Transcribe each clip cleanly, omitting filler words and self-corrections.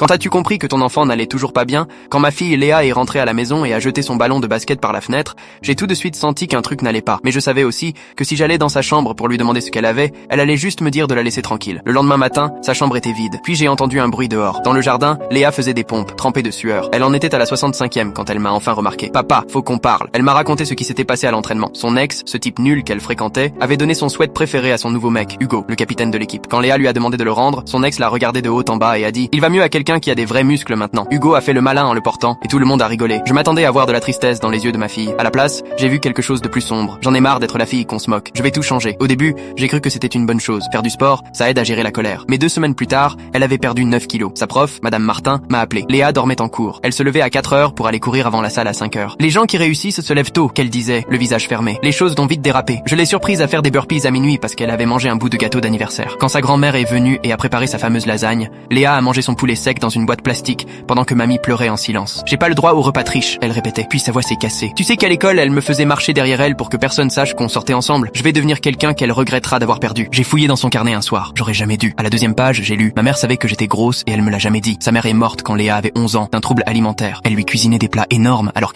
Quand as-tu compris que ton enfant n'allait toujours pas bien? Quand ma fille Léa est rentrée à la maison et a jeté son ballon de basket par la fenêtre, j'ai tout de suite senti qu'un truc n'allait pas. Mais je savais aussi que si j'allais dans sa chambre pour lui demander ce qu'elle avait, elle allait juste me dire de la laisser tranquille. Le lendemain matin, sa chambre était vide. Puis j'ai entendu un bruit dehors. Dans le jardin, Léa faisait des pompes, trempée de sueur. Elle en était à la 65e quand elle m'a enfin remarqué. Papa, faut qu'on parle. Elle m'a raconté ce qui s'était passé à l'entraînement. Son ex, ce type nul qu'elle fréquentait, avait donné son sweat préféré à son nouveau mec, Hugo, le capitaine de l'équipe. Quand Léa lui a demandé de le rendre, son ex l'a regardé de haut en bas et a dit « Il va mieux à quelqu'un qui a des vrais muscles maintenant ». Hugo a fait le malin en le portant et tout le monde a rigolé. Je m'attendais à voir de la tristesse dans les yeux de ma fille. À la place, j'ai vu quelque chose de plus sombre. J'en ai marre d'être la fille qu'on se moque. Je vais tout changer. Au début, j'ai cru que c'était une bonne chose. Faire du sport, ça aide à gérer la colère. Mais 2 semaines plus tard, elle avait perdu 9 kilos. Sa prof, Madame Martin, m'a appelé. Léa dormait en cours. Elle se levait à 4 heures pour aller courir avant la salle à 5 heures. Les gens qui réussissent se lèvent tôt, qu'elle disait, le visage fermé. Les choses vont vite déraper. Je l'ai surprise à faire des burpees à minuit parce qu'elle avait mangé un bout de gâteau d'anniversaire. Quand sa grand-mère est venue et a préparé sa fameuse lasagne, Léa a mangé son poulet sec dans une boîte plastique pendant que mamie pleurait en silence. J'ai pas le droit au repas triche, elle répétait. Puis sa voix s'est cassée. Tu sais qu'à l'école, elle me faisait marcher derrière elle pour que personne sache qu'on sortait ensemble. Je vais devenir quelqu'un qu'elle regrettera d'avoir perdu. J'ai fouillé dans son carnet un soir. J'aurais jamais dû. À la 2e page, j'ai lu. Ma mère savait que j'étais grosse et elle me l'a jamais dit. Sa mère est morte quand Léa avait 11 ans d'un trouble alimentaire. Elle lui cuisinait des plats énormes alors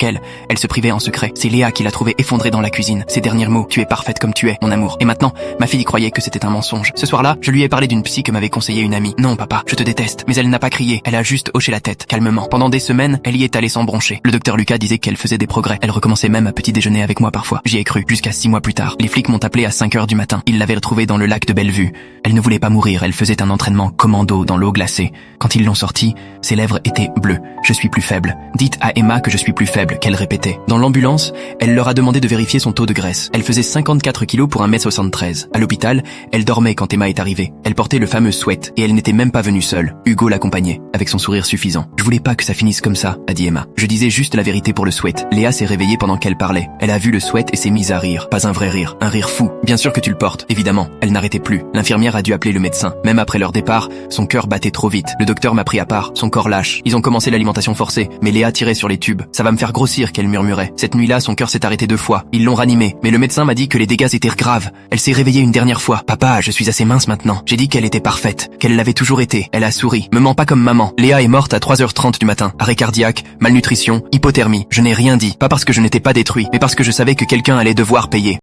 elle se privait en secret. C'est Léa qui l'a trouvée effondrée dans la cuisine. Ses derniers mots, tu es parfaite comme tu es, mon amour. Et maintenant, ma fille croyait que c'était un mensonge. Ce soir-là, je lui ai parlé d'une psy que m'avait conseillé une amie. Non, papa, je te déteste. Mais elle n'a pas crié. Elle a juste hoché la tête, calmement. Pendant des semaines, elle y est allée sans broncher. Le docteur Lucas disait qu'elle faisait des progrès. Elle recommençait même à petit déjeuner avec moi parfois. J'y ai cru. Jusqu'à 6 mois plus tard. Les flics m'ont appelé à 5 heures du matin. Ils l'avaient retrouvée dans le lac de Bellevue. Elle ne voulait pas mourir. Elle faisait un entraînement commando dans l'eau glacée. Quand ils l'ont sortie, ses lèvres étaient bleues. Je suis plus faible. Dites à Emma que je suis plus faible, qu'elle répétait. Dans l'ambulance, elle leur a demandé de vérifier son taux de graisse. Elle faisait 54 kilos pour 1m73. À l'hôpital, elle dormait quand Emma est arrivée. Elle portait le fameux sweat et elle n'était même pas venue seule. Hugo l'accompagnait, avec son sourire suffisant. Je voulais pas que ça finisse comme ça, a dit Emma. Je disais juste la vérité pour le sweat. Léa s'est réveillée pendant qu'elle parlait. Elle a vu le sweat et s'est mise à rire. Pas un vrai rire, un rire fou. Bien sûr que tu le portes, évidemment. Elle n'arrêtait plus. L'infirmière a dû appeler le médecin. Même après leur départ, son cœur battait trop vite. Le docteur m'a pris à part, son corps lâche. Ils ont commencé l'alimentation forcée, mais Léa tirait sur les tubes. Ça va me faire grossir, qu'elle murmurait. Cette nuit-là, son cœur s'est arrêté 2 fois. Ils l'ont ranimée, mais le médecin m'a dit que les dégâts étaient graves. Elle s'est réveillée une dernière fois. Papa, je suis assez mince maintenant. J'ai dit qu'elle était parfaite, qu'elle l'avait toujours été. Elle a souri. Me mens pas comme maman. Léa est morte à 3h30 du matin. Arrêt cardiaque, malnutrition, hypothermie. Je n'ai rien dit. Pas parce que je n'étais pas détruit, mais parce que je savais que quelqu'un allait devoir payer.